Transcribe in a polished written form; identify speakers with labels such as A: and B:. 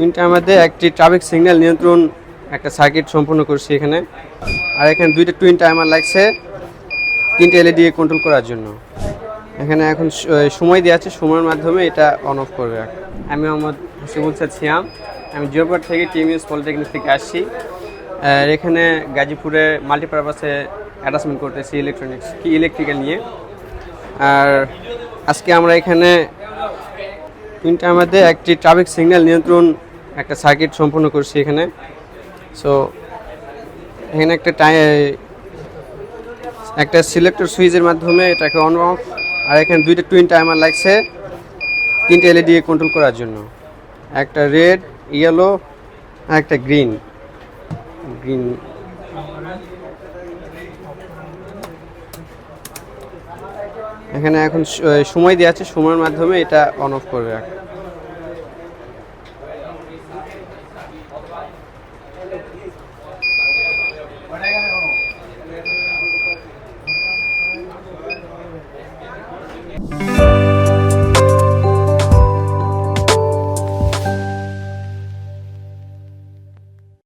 A: তিনটার মধ্যে একটি ট্রাফিক সিগন্যাল নিয়ন্ত্রণ একটা সার্কিট সম্পূর্ণ করছি এখানে। আর এখানে দুইটা টুইন টাইমার লাগছে তিনটে এলইডি কন্ট্রোল করার জন্য। এখানে এখন সময় দেওয়া আছে, সময়ের মাধ্যমে এটা অন অফ করবে। আমি মোহাম্মদ হাসিবুল সাদ সিয়াম, আমি জিওপার থেকে টিএমইউএস পলিটেকনিক থেকে আসছি। আর এখানে গাজীপুরে মাল্টিপারপাসে অ্যাটাচমেন্ট করতেছি ইলেকট্রিক্যাল নিয়ে। আর আজকে আমরা এখানে তিনটার মধ্যে একটি ট্রাফিক সিগন্যাল নিয়ন্ত্রণ একটা সার্কিট সম্পূর্ণ করছি এখানে। সো এখানে একটা সিলেক্টর সুইচের মাধ্যমে এটাকে অন অফ। আর এখানে দুইটা টুইন টাইমার লাগছে তিনটে এলইডি কন্ট্রোল করার জন্য, একটা রেড, ইয়েলো আর একটা গ্রিন। এখানে এখন সময় দেওয়া আছে, সময়ের মাধ্যমে এটা অন অফ করবে।